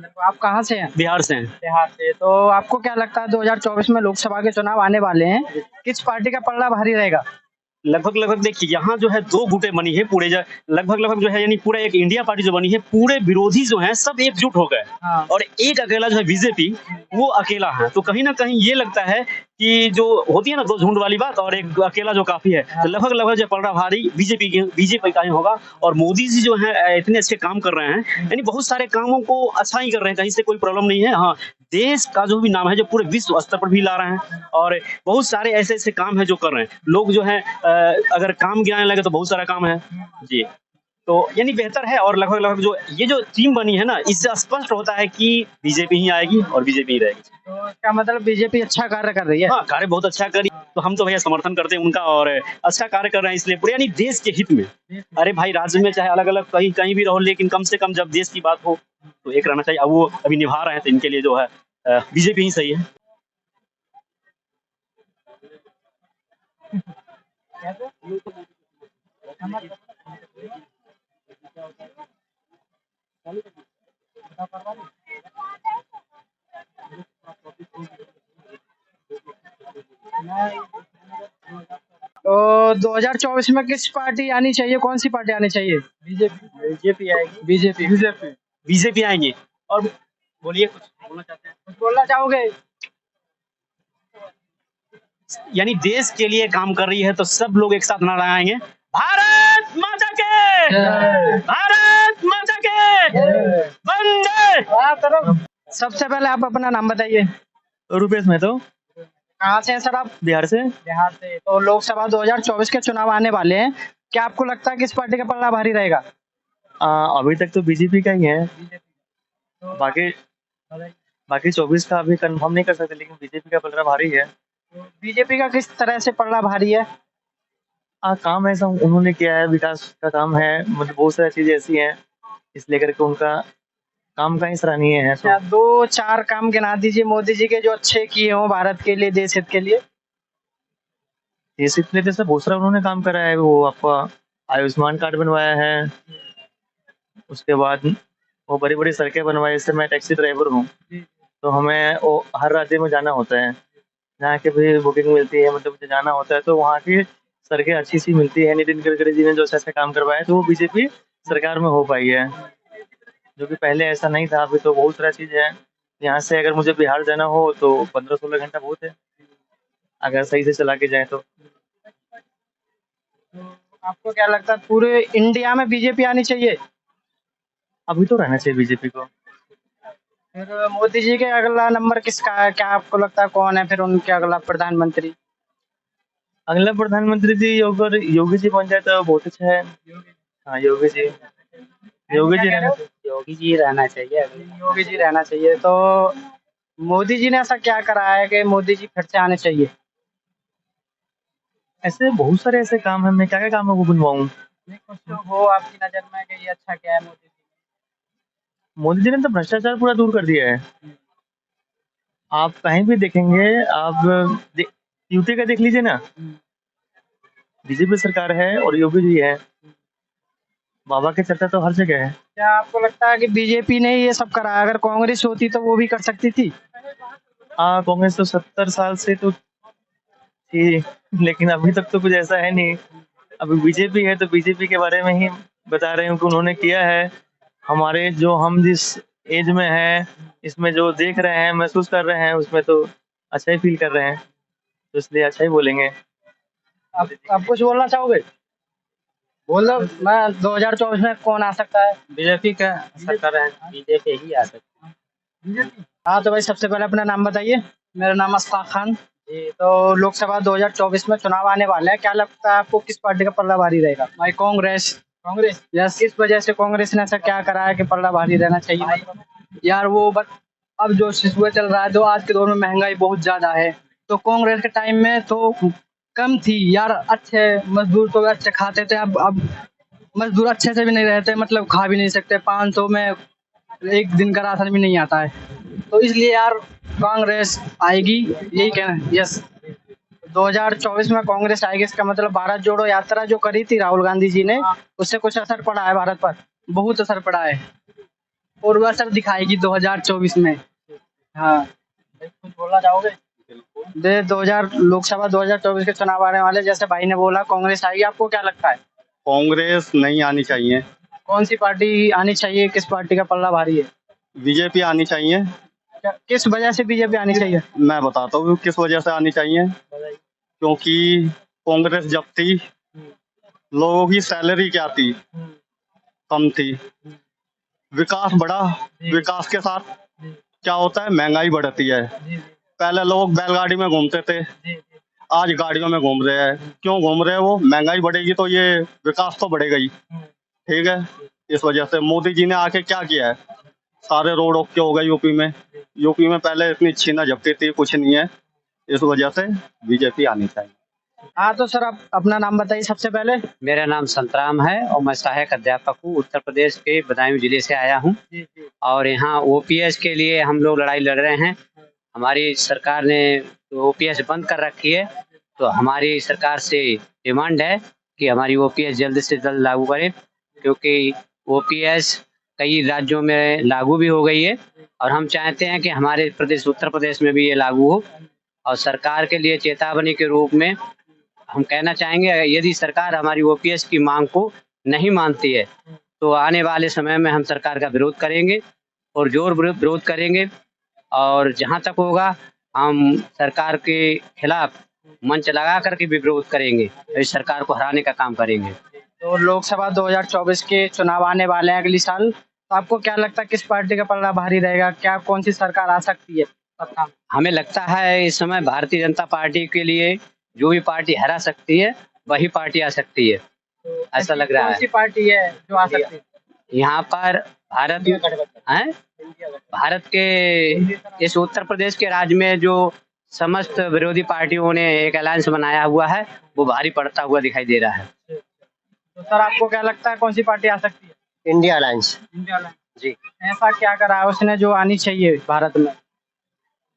आप कहाँ से हैं? बिहार से हैं। बिहार से। तो आपको क्या लगता है 2024 में लोकसभा के चुनाव आने वाले हैं, किस पार्टी का पलड़ा भारी रहेगा? लगभग देखिए यहाँ जो है 2 गुटें बनी है पूरे लगभग जो है यानी पूरा एक इंडिया पार्टी जो बनी है, पूरे विरोधी जो हैं सब एकजुट हो गए। हाँ। और एक अकेला जो है बीजेपी, वो अकेला है। तो कहीं न कहीं ये लगता है कि जो होती है ना 2 झुंड वाली बात, और एक अकेला जो काफ़ी है। तो लगभग जो पलड़ा भारी बीजेपी का ही होगा। और मोदी जी जो हैं इतने अच्छे काम कर रहे हैं, यानी बहुत सारे कामों को अच्छा ही कर रहे हैं, कहीं से कोई प्रॉब्लम नहीं है। हाँ, देश का जो भी नाम है जो पूरे विश्व स्तर पर भी ला रहे हैं, और बहुत सारे ऐसे-ऐसे काम हैं जो कर रहे हैं। लोग जो हैं अगर काम गिनाने लगे तो बहुत सारा काम है। जी। तो यानी बेहतर है, और लगभग जो ये जो टीम बनी है ना, इससे स्पष्ट होता है कि बीजेपी ही आएगी और बीजेपी ही रहेगी। तो इसका मतलब बीजेपी अच्छा कार्य कर रही है? हाँ, कार्य बहुत अच्छा करी, तो हम तो भैया समर्थन करते हैं उनका, और अच्छा कार्य कर रहे हैं इसलिए पूरे यानी देश के हित में। अरे भाई, राज्य में चाहे अलग-अलग कहीं भी रहो, लेकिन कम से कम जब देश की बात हो तो एक रहना चाहिए। अब वो अभी निभा रहे हैं, तो इनके लिए जो है बीजेपी ही सही है। तो 2024 में किस पार्टी आनी चाहिए, कौन सी पार्टी आनी चाहिए? बीजेपी आएगी। बीजेपी आएंगे। और बोलिए, कुछ बोलना चाहते हैं? कुछ बोलना चाहोगे? यानी देश के लिए काम कर रही है, तो सब लोग एक साथ नारा लगाएंगे, भारत माता के, भारत माता के, वंदे। सबसे पहले आप अपना नाम बताइए। रुपेश में तो कहाँ से हैं सर आप? बिहार से। बिहार से। तो लोकसभा 2024 के चुनाव आने वाले हैं, क्या आपको लगता है किस पार्टी का पलड़ा भारी रहेगा? अभी तक तो बीजेपी का ही है। बाकी बाकी 24 का अभी कंफर्म नहीं कर सकते, लेकिन बीजेपी का पलड़ा भारी है। बीजेपी का किस तरह से पलड़ा भारी है? काम ऐसा उन्होंने किया है, विकास का काम है, मतलब बहुत सारी चीजें ऐसी हैं, इस लेकर के उनका काम का ही सराहनीय है। अच्छा, 2-4 काम गिना दीजिए मोदी जी के जो अच्छे किए हों भारत के लिए, देश हित के लिए। देश हित में जैसे बहुत सारा उन्होंने काम करा है। वो आपका आयुष्मान कार्ड बनवाया है, उसके बाद वो बड़ी बड़ी सड़कें बनवाई। जैसे मैं टैक्सी ड्राइवर हूँ, तो हमें वो हर राज्य में जाना होता है, जहाँ की भी बुकिंग मिलती है, मतलब मुझे जाना होता है, तो वहाँ की सड़कें अच्छी सी मिलती है। नितिन गडकरी जी ने जो ऐसा काम करवाया है, तो वो बीजेपी सरकार में हो पाई है, जो कि पहले ऐसा नहीं था। अभी तो बहुत सारा चीज है। यहाँ से अगर मुझे बिहार जाना हो तो 15-16 घंटा बहुत है, अगर सही से चला के जाए तो। आपको क्या लगता है पूरे इंडिया में बीजेपी आनी चाहिए? अभी तो रहना चाहिए बीजेपी को। फिर मोदी जी के अगला नंबर किसका है? क्या आपको लगता है कौन है फिर उनके अगला प्रधानमंत्री? अगला प्रधानमंत्री जी योगी जी बन जाए तो बहुत अच्छा है। हाँ, योगी जी योगी जी रहना चाहिए। योगी जी रहना चाहिए। तो मोदी जी ने ऐसा क्या करा है कि मोदी जी फिर से आने चाहिए? ऐसे बहुत सारे ऐसे काम है, मैं क्या क्या काम है वो बनवाऊँ। कुछ तो हो आपकी नजर में कि ये अच्छा क्या है मोदी जी? मोदी जी ने तो भ्रष्टाचार पूरा दूर कर दिया है। आप कहीं भी देखेंगे, आप यूपी का देख लीजिए ना, बीजेपी सरकार है और योगी जी है, बाबा की चर्चा तो हर जगह है। क्या आपको लगता है कि बीजेपी ने ये सब करा? अगर कांग्रेस होती तो वो भी कर सकती थी? कांग्रेस तो 70 साल से तो थी, लेकिन अभी तक तो कुछ ऐसा है नहीं। अभी बीजेपी है, तो बीजेपी के बारे में ही बता रहे हूँ कि उन्होंने किया है। हमारे जो हम जिस एज में हैं, इसमें जो देख रहे हैं, महसूस कर रहे हैं, उसमें तो अच्छा ही फील कर रहे हैं, तो इसलिए अच्छा ही बोलेंगे। आप कुछ बोलना चाहोगे? बोल दो। मैं 2024 में कौन आ सकता है? बीजेपी का सरकार है, बीजेपी ही आ सकती है। हाँ, तो भाई सबसे पहले अपना नाम बताइए। मेरा नाम अशफाक खान जी। तो लोकसभा 2024 में चुनाव आने वाले हैं, क्या लगता है आपको किस पार्टी का पलड़ा भारी रहेगा? भाई कांग्रेस। कांग्रेस? यस। किस वजह से कांग्रेस ने ऐसा क्या करा है कि पलड़ा भारी रहना चाहिए? यार वो अब जो सिचुएशन चल रहा है, जो आज के दौर में महंगाई बहुत ज्यादा है, तो कांग्रेस के टाइम में तो कम थी यार। अच्छे मजदूर तो अच्छे खाते थे, अब मजदूर अच्छे से भी नहीं रहते, मतलब खा भी नहीं सकते। 500 में एक दिन का राशन भी नहीं आता है। तो इसलिए यार कांग्रेस आएगी, यही कहना है। यस, 2024 में कांग्रेस आएगी। इसका मतलब भारत जोड़ो यात्रा जो करी थी राहुल गांधी जी ने, उससे कुछ असर पड़ा है भारत पर? बहुत असर पड़ा है। पूर्वासर दिखाएगी 2024 में। हाँ, कुछ बोलना चाहोगे? 2000 लोकसभा 2024 के चुनाव आने वाले, जैसे भाई ने बोला कांग्रेस आएगी, आपको क्या लगता है? कांग्रेस नहीं आनी चाहिए, कौन सी पार्टी आनी चाहिए? किस पार्टी का पल्ला भारी है? बीजेपी आनी चाहिए। किस वजह से बीजेपी आनी चाहिए? मैं बताता हूँ किस वजह से आनी चाहिए। क्योंकि कांग्रेस जब थी, लोगों की सैलरी क्या थी? कम थी। विकास बढ़ा, विकास के साथ क्या होता है? महंगाई बढ़ती है। पहले लोग बैलगाड़ी में घूमते थे, आज गाड़ियों में घूम रहे हैं। क्यों घूम रहे हैं? वो महंगाई बढ़ेगी तो ये विकास तो बढ़ेगा ही, ठीक है। इस वजह से मोदी जी ने आके क्या किया है? सारे रोड ओके हो गए यूपी में। यूपी में पहले इतनी छीना झपटी थी, कुछ नहीं है। इस वजह से बीजेपी आनी चाहिए। हाँ, तो सर आप अपना नाम बताइए सबसे पहले। मेरा नाम संतराम है और मैं सहायक अध्यापक हूँ। उत्तर प्रदेश के बदायूं जिले से आया हूँ और यहाँ ओपीएस के लिए हम लोग लड़ाई लड़ रहे हैं। हमारी सरकार ने ओपीएस बंद कर रखी है, तो हमारी सरकार से डिमांड है कि हमारी ओपीएस जल्द से जल्द लागू करें, क्योंकि ओपीएस कई राज्यों में लागू भी हो गई है और हम चाहते हैं कि हमारे प्रदेश उत्तर प्रदेश में भी ये लागू हो। और सरकार के लिए चेतावनी के रूप में हम कहना चाहेंगे, यदि सरकार हमारी ओपीएस की मांग को नहीं मानती है तो आने वाले समय में हम सरकार का विरोध करेंगे और जोर विरोध करेंगे। और जहां तक होगा हम सरकार के खिलाफ मंच लगा करके भी विरोध करेंगे, इस सरकार को हराने का काम करेंगे। तो लोकसभा 2024 के चुनाव आने वाले हैं अगली साल, तो आपको क्या लगता है किस पार्टी का पल्ला भारी रहेगा? क्या कौन सी सरकार आ सकती है? हमें लगता है इस समय भारतीय जनता पार्टी के लिए जो भी पार्टी हरा सकती है वही पार्टी आ सकती है, ऐसा लग रहा कौन है। सी पार्टी है जो आ सकती है? यहाँ पर भारत के इस उत्तर प्रदेश के राज्य में जो समस्त विरोधी पार्टियों ने एक अलायंस बनाया हुआ है वो भारी पड़ता हुआ दिखाई दे रहा है। तो सर आपको क्या लगता है कौन सी पार्टी आ सकती है? India alliance. इंडिया अलायंस जी। ऐसा क्या करा है उसने जो आनी चाहिए भारत में?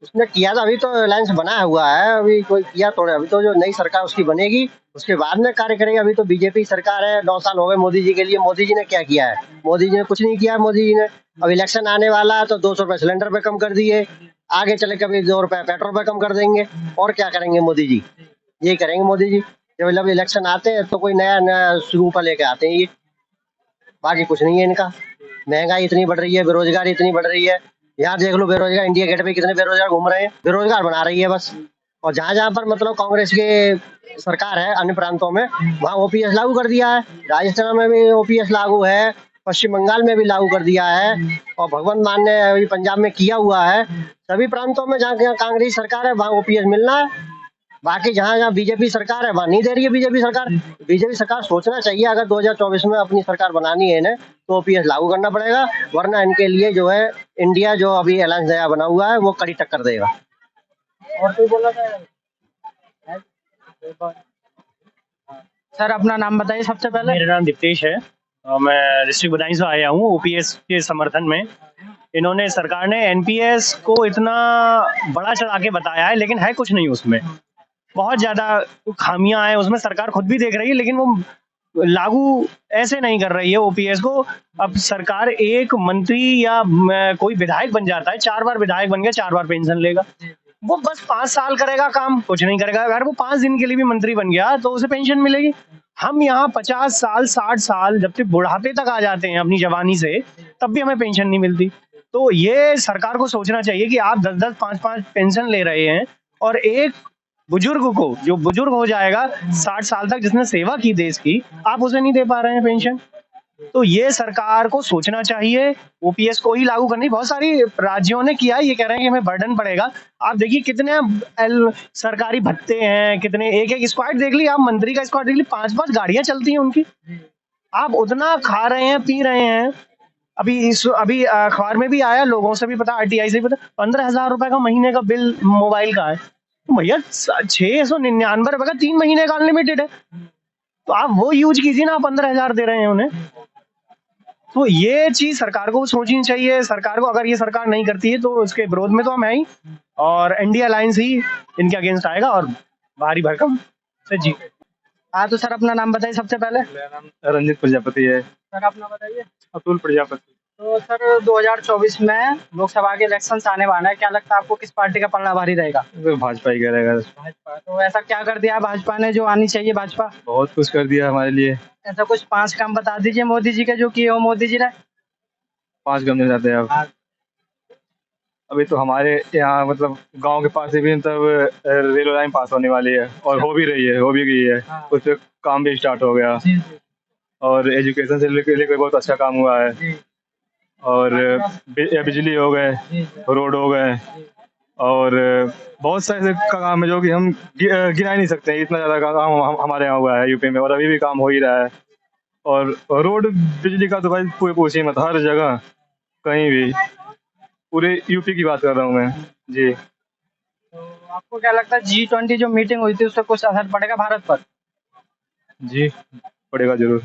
उसने किया था, अभी तो अलायंस बना हुआ है, अभी कोई किया थोड़ा। अभी तो जो नई सरकार उसकी बनेगी उसके बाद में कार्य करेंगे। अभी तो बीजेपी सरकार है, 9 साल हो गए मोदी जी के लिए। मोदी जी ने क्या किया है? मोदी जी ने कुछ नहीं किया। मोदी जी ने अब इलेक्शन आने वाला है तो 200 रुपए सिलेंडर पे कम कर दिए, आगे चले कभी 2 रुपए पेट्रोल पे कम कर देंगे। और क्या करेंगे मोदी जी? यही करेंगे मोदी जी। जब इलेक्शन आते हैं तो कोई नया नया स्वरूप लेके आते हैं ये, बाकी कुछ नहीं है इनका। महंगाई इतनी बढ़ रही है, बेरोजगारी इतनी बढ़ रही है। यहाँ देख लो बेरोजगार, इंडिया गेट पे कितने बेरोजगार घूम रहे हैं। बेरोजगार बना रही है बस। और जहाँ जहाँ पर मतलब कांग्रेस के सरकार है अन्य प्रांतों में, वहाँ ओपीएस लागू कर दिया है। राजस्थान में भी ओपीएस लागू है, पश्चिम बंगाल में भी लागू कर दिया है, और भगवंत मान ने अभी पंजाब में किया हुआ है। सभी प्रांतों में जहाँ कांग्रेस सरकार है वहाँ ओपीएस मिलना है। बाकी जहाँ जहाँ बीजेपी सरकार है वहाँ नहीं दे रही है बीजेपी सरकार। बीजेपी सरकार सोचना चाहिए, अगर 2024 में अपनी सरकार बनानी है इन्हें तो ओपीएस लागू करना पड़ेगा, वरना इनके लिए जो है इंडिया जो अभी अलायंस नया बना हुआ है वो कड़ी टक्कर देगा। और कोई बोलना चाहेगा? सर अपना नाम बताइए सबसे पहले। मेरा नाम दीप्तेश है और मैं डिस्ट्रिक्ट बदायूं से आया हूँ ओपीएस के समर्थन में। इन्होंने सरकार ने एनपीएस को इतना बड़ा चढ़ा के बताया है, लेकिन है कुछ नहीं उसमें। बहुत ज्यादा खामियां हैं उसमें, सरकार खुद भी देख रही है, लेकिन वो लागू ऐसे नहीं कर रही है ओपीएस को। अब सरकार एक मंत्री या कोई विधायक बन जाता है, 4 बार विधायक बन गया 4 बार पेंशन लेगा। वो बस 5 साल करेगा काम, कुछ नहीं करेगा। अगर वो 5 दिन के लिए भी मंत्री बन गया तो उसे पेंशन मिलेगी। हम यहाँ 50 साल 60 साल जब तक बुढ़ापे तक आ जाते हैं अपनी जवानी से, तब भी हमें पेंशन नहीं मिलती। तो ये सरकार को सोचना चाहिए कि आप 10-10 5-5 पेंशन ले रहे हैं और एक बुजुर्ग को, जो बुजुर्ग हो जाएगा 60 साल तक, जिसने सेवा की देश की, आप उसे नहीं दे पा रहे हैं पेंशन। तो ये सरकार को सोचना चाहिए, ओपीएस को ही लागू करनी। बहुत सारी राज्यों ने किया, ये कह रहे हैं कि हमें बर्डन पड़ेगा। आप देखिए कितने सरकारी भत्ते हैं, कितने एक स्क्वाड देख ली आप, मंत्री का स्क्वाड देख ली, 5-5 गाड़ियां चलती हैं उनकी। आप उतना खा रहे हैं, पी रहे हैं। अभी अखबार में भी आया, लोगों से भी पता, आरटीआई से भी पता, 15,000 रुपए का महीने का बिल मोबाइल का है। भैया 699 रुपए का 3 महीने का अनलिमिटेड है, तो आप वो यूज कीजिए ना। 15,000 दे रहे हैं उन्हें। तो ये चीज सरकार को सोचनी चाहिए। सरकार को, अगर ये सरकार नहीं करती है तो उसके विरोध में तो हम हैं ही, और इंडिया अलायंस ही इनके अगेंस्ट आएगा और भारी भरकम से जी। हाँ, तो सर अपना नाम बताइए सबसे पहले। मेरा नाम रंजित प्रजापति है। सर अपना बताइए। अतुल प्रजापति। तो सर 2024 में लोकसभा के इलेक्शन आने वाला है, क्या लगता है आपको किस पार्टी का पलड़ा भारी रहेगा? तो भाजपा ही करेगा। भाजपा। तो ऐसा क्या कर दिया है भाजपा ने जो आनी चाहिए भाजपा? बहुत कुछ कर दिया हमारे लिए। ऐसा कुछ 5 काम बता दीजिए मोदी जी के जो किए हो मोदी जी ने। 5 गम जाते हैं आप। अभी तो हमारे यहाँ मतलब गांव के पास ही भी मतलब रेलवे लाइन पास होने वाली है और हो भी रही है, हो भी गई है। हाँ। उस पे काम भी स्टार्ट हो गया जी जी और एजुकेशन से लेकर बहुत अच्छा काम हुआ है। जी और बिजली हो गए, जी रोड हो गए और बहुत सारे ऐसे काम है जो कि हम गिना ही नहीं सकते। इतना ज़्यादा काम हमारे यहाँ हुआ है यूपी में और अभी भी काम हो ही रहा है। और रोड बिजली का तो भाई पूछिए मत, हर जगह कहीं भी। पूरे यूपी की बात कर रहा हूँ मैं जी। तो आपको क्या लगता है G20 जो मीटिंग हुई थी उससे कुछ असर पड़ेगा भारत पर? जी पड़ेगा जरूर।